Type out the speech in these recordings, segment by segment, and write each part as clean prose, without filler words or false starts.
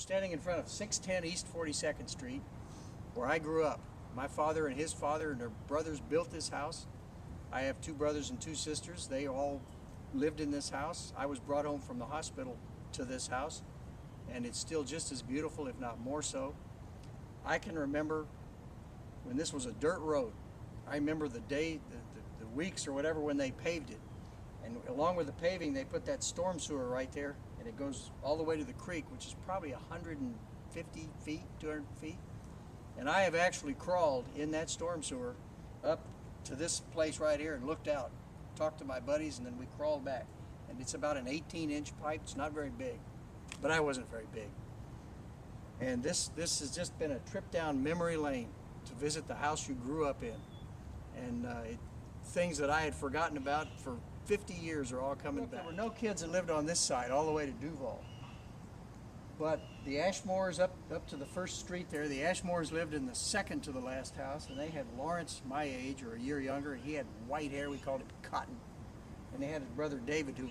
standing in front of 610 East 42nd Street, where I grew up. My father and his father and their brothers built this house. I have 2 brothers and 2 sisters. They all lived in this house. I was brought home from the hospital to this house, and it's still just as beautiful, if not more so. I can remember when this was a dirt road. I remember the day, the weeks or whatever when they paved it. And along with the paving, they put that storm sewer right there, and it goes all the way to the creek, which is probably 150 feet, 200 feet. And I have actually crawled in that storm sewer up to this place right here and looked out, talked to my buddies, and then we crawled back. And it's about an 18-inch pipe. It's not very big, but I wasn't very big. And this has just been a trip down memory lane to visit the house you grew up in. And things that I had forgotten about for 50 years are all coming back. There were no kids that lived on this side all the way to Duval. But the Ashmores up to the first street there, the Ashmores lived in the second to the last house, and they had Lawrence, my age, or a year younger, and he had white hair. We called him Cotton. And they had his brother David, who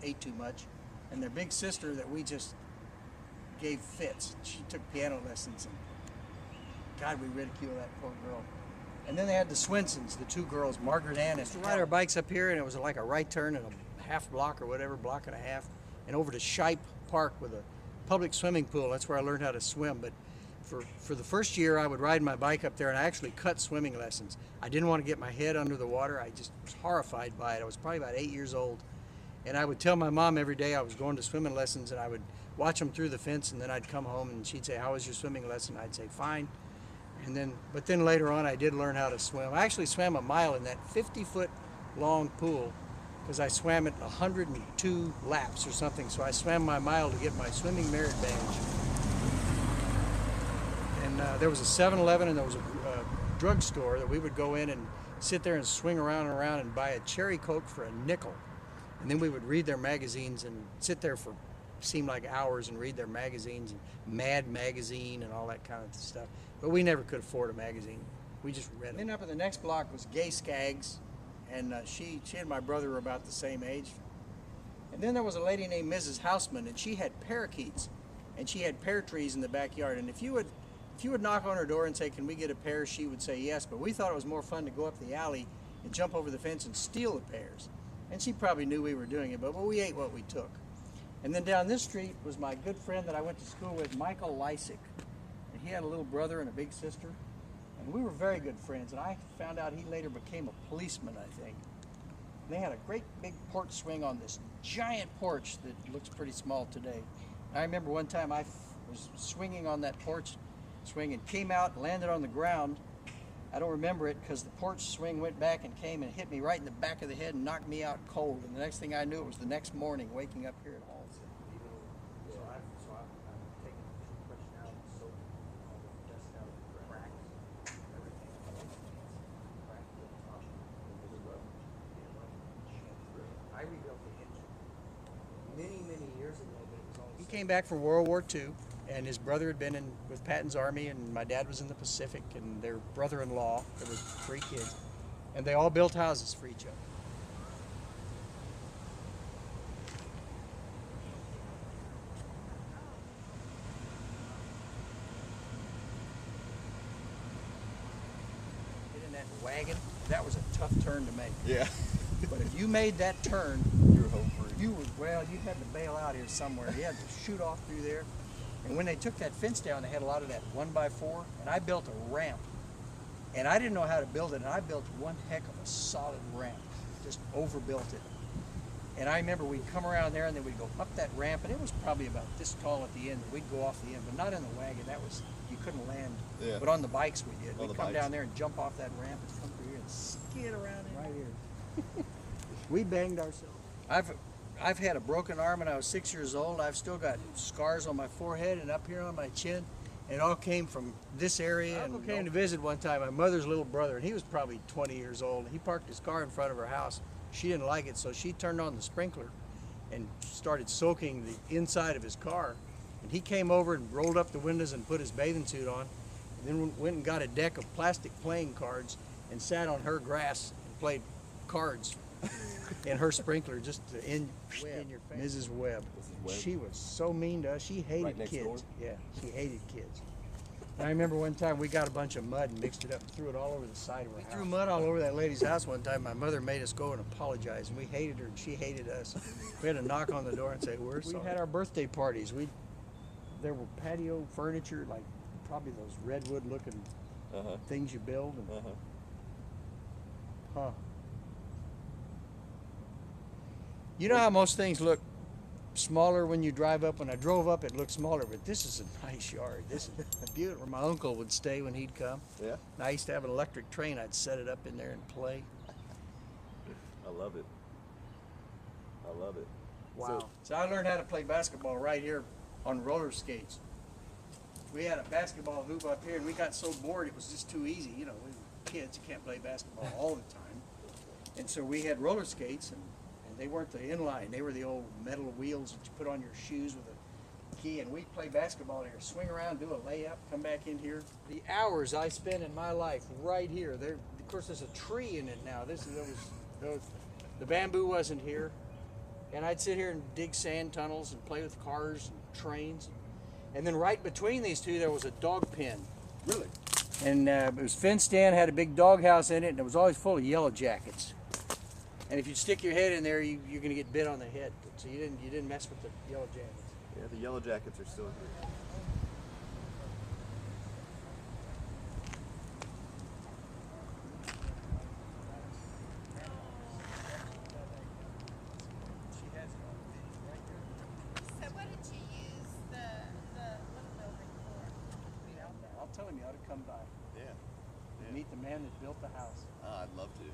ate too much, and their big sister that we just gave fits. She took piano lessons, and God, we ridiculed that poor girl. And then they had the Swinsons, the 2 girls, Margaret Ann. We used to ride our bikes up here, and it was like a right turn and a half block or whatever, block and a half, and over to Shipe Park with a public swimming pool. That's where I learned how to swim. But for the first year, I would ride my bike up there, and I actually cut swimming lessons. I didn't want to get my head under the water. I just was horrified by it. I was probably about 8 years old, and I would tell my mom every day I was going to swimming lessons, and I would watch them through the fence, and then I'd come home, and she'd say, "How was your swimming lesson?" I'd say, "Fine." But then later on, I did learn how to swim. I actually swam a mile in that 50-foot long pool because I swam it 102 laps or something. So I swam my mile to get my swimming merit badge. And there was a 7-Eleven and there was a drugstore that we would go in and sit there and swing around and around and buy a cherry Coke for a nickel. And then we would read their magazines and sit there for seemed like hours and read their magazines and Mad Magazine and all that kind of stuff. But we never could afford a magazine. We just read them. Then up in the next block was Gay Skaggs, and she and my brother were about the same age. And then there was a lady named Mrs. Houseman, and she had parakeets, and she had pear trees in the backyard. And if you would knock on her door and say, "Can we get a pear?" she would say yes. But we thought it was more fun to go up the alley and jump over the fence and steal the pears. And she probably knew we were doing it, but we ate what we took. And then down this street was my good friend that I went to school with, Michael Lysick. And he had a little brother and a big sister. And we were very good friends. And I found out he later became a policeman, I think. And they had a great big porch swing on this giant porch that looks pretty small today. And I remember one time I was swinging on that porch swing and came out and landed on the ground. I don't remember it because the porch swing went back and came and hit me right in the back of the head and knocked me out cold. And the next thing I knew, it was the next morning waking up here at home. I rebuilt the engine many years ago, but it was always... He came back from World War II, and his brother had been with Patton's Army, and my dad was in the Pacific, and their brother-in-law, there were 3 kids, and they all built houses for each other. Get in that wagon. That was a tough turn to make. Yeah. But if you made that turn, you were home free. You had to bail out here somewhere. You had to shoot off through there. And when they took that fence down, they had a lot of that 1x4, and I built a ramp. And I didn't know how to build it, and I built one heck of a solid ramp. Just overbuilt it. And I remember we'd come around there, and then we'd go up that ramp, and it was probably about this tall at the end. We'd go off the end, but not in the wagon. You couldn't land. Yeah. But on the bikes we did. We'd come bikes. down there and jump off that ramp and come through here and skid around it right here. We banged ourselves. I've had a broken arm when I was 6 years old. I've still got scars on my forehead and up here on my chin. And it all came from this area. Uncle came to visit one time, my mother's little brother, and he was probably 20 years old. He parked his car in front of her house. She didn't like it, so she turned on the sprinkler and started soaking the inside of his car. And he came over and rolled up the windows and put his bathing suit on, and then went and got a deck of plastic playing cards and sat on her grass and played cards And her sprinkler just in your face. Mrs. Webb. She was so mean to us. She hated Right next kids. door? Yeah, she hated kids. I remember one time we got a bunch of mud and mixed it up and threw it all over the side of her house. We threw mud all over that lady's house one time. My mother made us go and apologize, and we hated her and she hated us. We had to knock on the door and say, we're sorry. We had our birthday parties. There were patio furniture, like probably those redwood looking things you build. And, You know how most things look smaller when you drive up? When I drove up, it looked smaller, but this is a nice yard. This is beautiful. My uncle would stay when he'd come. Yeah. And I used to have an electric train. I'd set it up in there and play. I love it. I love it. Wow. So I learned how to play basketball right here on roller skates. We had a basketball hoop up here, and we got so bored it was just too easy. You know, we were kids, you can't play basketball all the time. And so we had roller skates, and they weren't the inline. They were the old metal wheels that you put on your shoes with a key, and we'd play basketball here. Swing around, do a layup, come back in here. The hours I spent in my life right here. There, of course, there's a tree in it now. The bamboo wasn't here. And I'd sit here and dig sand tunnels and play with cars and trains. And then right between these two, there was a dog pen. Really? And it was fenced in, had a big dog house in it, and it was always full of yellow jackets. And if you stick your head in there, you're going to get bit on the head. So you didn't mess with the yellow jackets. Yeah, the yellow jackets are still here. So what did you use the little building for? I'll tell him you ought to come by. Yeah. Meet the man that built the house. I'd love to.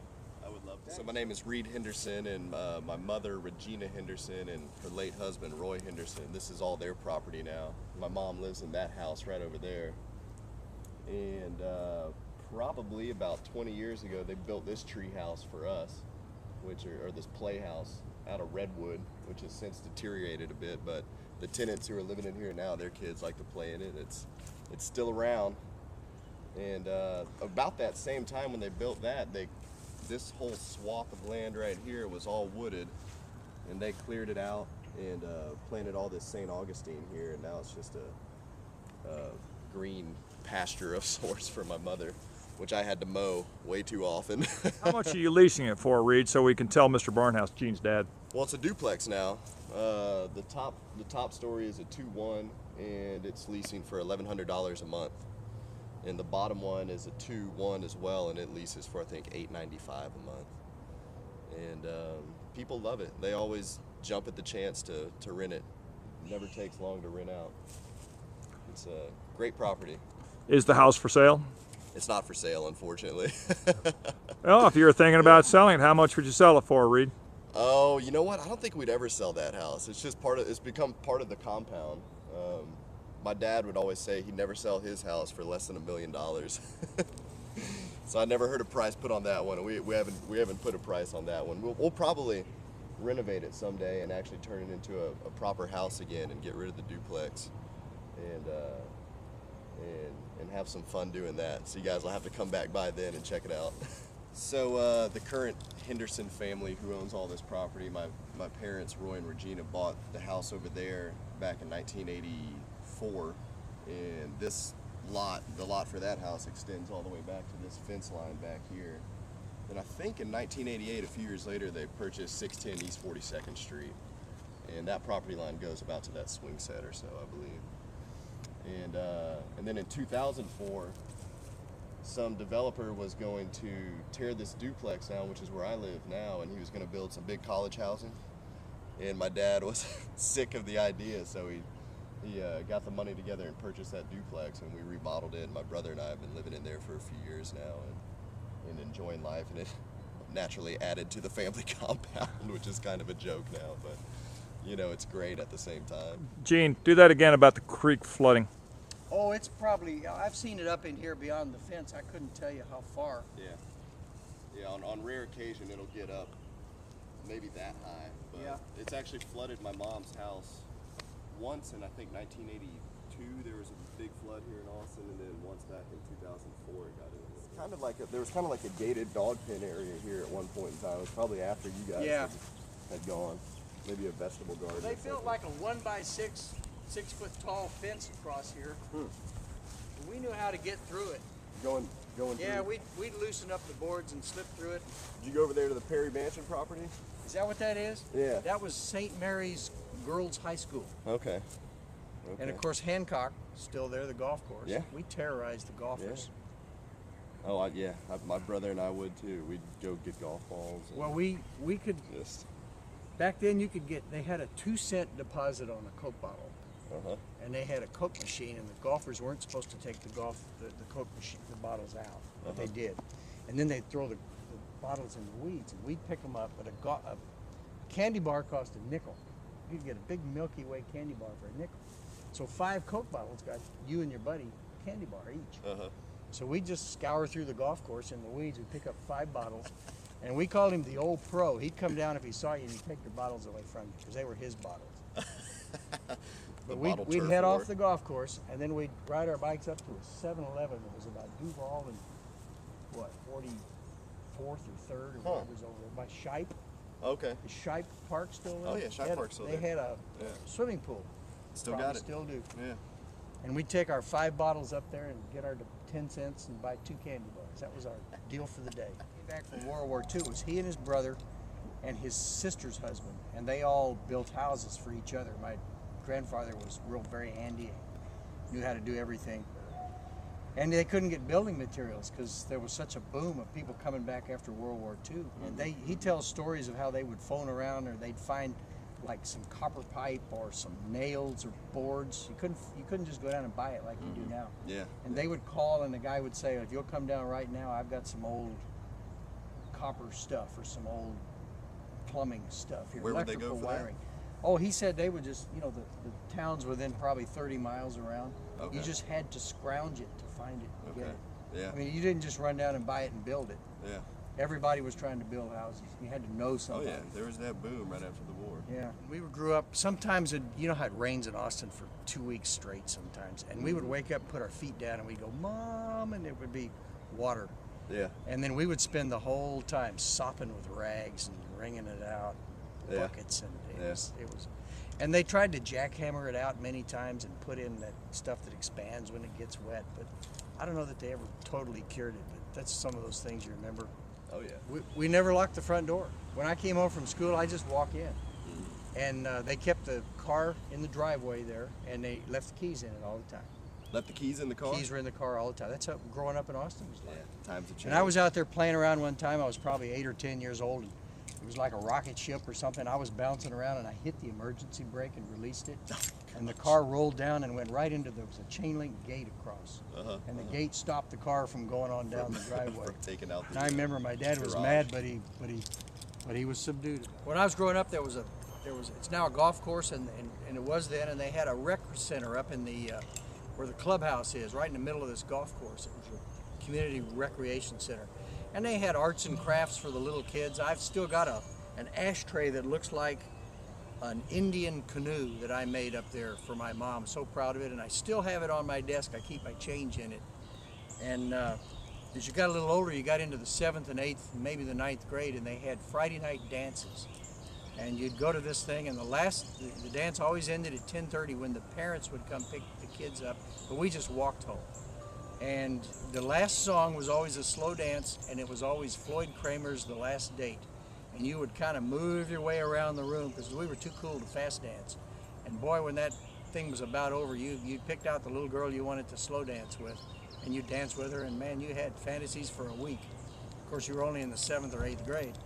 I would love to. So my name is Reed Henderson, and my mother, Regina Henderson, and her late husband, Roy Henderson. This is all their property now. My mom lives in that house right over there. And probably about 20 years ago, they built this tree house for us, or this playhouse out of redwood, which has since deteriorated a bit. But the tenants who are living in here now, their kids like to play in it. It's still around. And about that same time when they built that, this whole swath of land right here was all wooded, and they cleared it out and planted all this St. Augustine here, and now it's just a green pasture of sorts for my mother, which I had to mow way too often. How much are you leasing it for, Reed, so we can tell Mr. Barnhouse, Gene's dad? Well, it's a duplex now. The top story is a 2-1, and it's leasing for $1,100 a month. And the bottom one is a 2-1 as well, and it leases for I think $895 a month. And people love it. They always jump at the chance to rent it. It never takes long to rent out. It's a great property. Is the house for sale? It's not for sale, unfortunately. Well, if you were thinking about selling it, how much would you sell it for, Reed? Oh, you know what? I don't think we'd ever sell that house. It's just it's become part of the compound. My dad would always say he'd never sell his house for less than $1 million. So I never heard a price put on that one. We haven't put a price on that one. We'll probably renovate it someday and actually turn it into a proper house again and get rid of the duplex and have some fun doing that. So you guys will have to come back by then and check it out. So the current Henderson family who owns all this property, my parents, Roy and Regina, bought the house over there back in 1984, and this lot, the lot for that house, extends all the way back to this fence line back here. And I think in 1988, a few years later, they purchased 610 East 42nd Street, and that property line goes about to that swing set or so, I believe. And then in 2004, some developer was going to tear this duplex down, which is where I live now, and he was going to build some big college housing. And my dad was sick of the idea, so he got the money together and purchased that duplex, and we remodeled it. And my brother and I have been living in there for a few years now and enjoying life, and it naturally added to the family compound, which is kind of a joke now, but you know, it's great at the same time. Gene, do that again about the creek flooding. Oh, it's probably, I've seen it up in here beyond the fence. I couldn't tell you how far. Yeah, on rare occasion it'll get up maybe that high, but yeah. It's actually flooded my mom's house once in I think 1982. There was a big flood here in Austin, and then once back in 2004 it got in. kind of like there was kind of like a gated dog pen area here at one point in time. It was probably after you guys Yeah. had gone. Maybe a vegetable garden. They or built something. like a 1x6, 6-foot tall fence across here. We knew how to get through it. Going Yeah, through. we'd loosen up the boards and slip through it. Did you go over there to the Perry Mansion property? Is that what that is? Yeah. That was St. Mary's Girls High School. Okay. And of course Hancock, still there, the golf course. Yeah. We terrorized the golfers. Oh, my brother and I would too. We'd go get golf balls. And Well, we could, just. back then you could get, they had a 2-cent deposit on a Coke bottle. Uh-huh. And they had a Coke machine, and the golfers weren't supposed to take the Coke machine, the bottles out, but they did. And then they'd throw the bottles in the weeds, and we'd pick them up. But a candy bar cost a nickel. You'd get a big Milky Way candy bar for a nickel. So 5 Coke bottles got you and your buddy a candy bar each. Uh-huh. So we'd just scour through the golf course in the weeds. We'd pick up 5 bottles, and we called him the old pro. He'd come down if he saw you, and he'd take your bottles away from you because they were his bottles. But we'd head off the golf course, and then we'd ride our bikes up to a 7-Eleven that was about Duval and, 44th or 3rd or whatever was over there, by Shipe. Okay. Is Shipe Park still there? Oh, yeah, Shipe Park's still They there. had a Yeah. swimming pool. Still Probably got it. Still do. Yeah. And we'd take our 5 bottles up there and get our 10 cents and buy 2 candy bars. That was our deal for the day. Came back from World War II. It was he and his brother and his sister's husband, and they all built houses for each other. My grandfather was very handy and knew how to do everything. And they couldn't get building materials because there was such a boom of people coming back after World War II. And he tells stories of how they would phone around, or they'd find like some copper pipe or some nails or boards. You couldn't just go down and buy it like you do now. Yeah. And they would call, and the guy would say, if you'll come down right now, I've got some old copper stuff or some old plumbing stuff here. Where would they go electrical for that? wiring. Oh, he said they would just, the town's within probably 30 miles around. Okay. You just had to scrounge it to find it and get Okay. it. Yeah. I mean, you didn't just run down and buy it and build it. Yeah. Everybody was trying to build houses. You had to know Oh somebody. yeah. There was that boom right after the war. Yeah, we grew up, sometimes, you know how it rains in Austin for 2 weeks straight sometimes, and we would wake up, put our feet down, and we'd go, Mom, and it would be water. Yeah. And then we would spend the whole time sopping with rags and wringing it out, Yeah. buckets, and it was, and they tried to jackhammer it out many times and put in that stuff that expands when it gets wet, but I don't know that they ever totally cured it, but that's some of those things you remember. Oh yeah. We never locked the front door. When I came home from school, I just walk in. And they kept the car in the driveway there, and they left the keys in it all the time. Left the keys in the car. Keys were in the car all the time. That's how growing up in Austin was like. Yeah. Times have changed. And I was out there playing around one time. I was probably 8 or 10 years old. And it was like a rocket ship or something. I was bouncing around, and I hit the emergency brake and released it. And the car rolled down and went right into, there was a chain link gate across. And the gate stopped the car from going on down the driveway. From taking out And the, I remember my dad was garage. mad, but he was subdued. When I was growing up, it's now a golf course, and it was then, and they had a rec center up in the where the clubhouse is, right in the middle of this golf course. It was a community recreation center, and they had arts and crafts for the little kids. I've still got an ashtray that looks like an Indian canoe that I made up there for my mom. I'm so proud of it, and I still have it on my desk. I keep my change in it. And as you got a little older, you got into the 7th and 8th, maybe the 9th grade, and they had Friday night dances. And you'd go to this thing, and the dance always ended at 10:30 when the parents would come pick the kids up, but we just walked home. And the last song was always a slow dance, and it was always Floyd Kramer's The Last Date. And you would kind of move your way around the room because we were too cool to fast dance. And boy, when that thing was about over, you picked out the little girl you wanted to slow dance with, and you danced with her, and man, you had fantasies for a week. Of course, you were only in the 7th or 8th grade.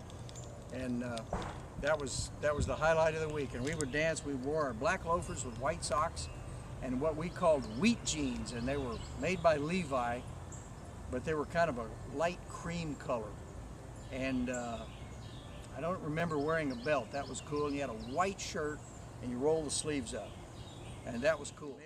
And that was the highlight of the week. And we would dance. We wore our black loafers with white socks and what we called wheat jeans, and they were made by Levi, but they were kind of a light cream color. And I don't remember wearing a belt. That was cool. And you had a white shirt, and you roll the sleeves up, and that was cool.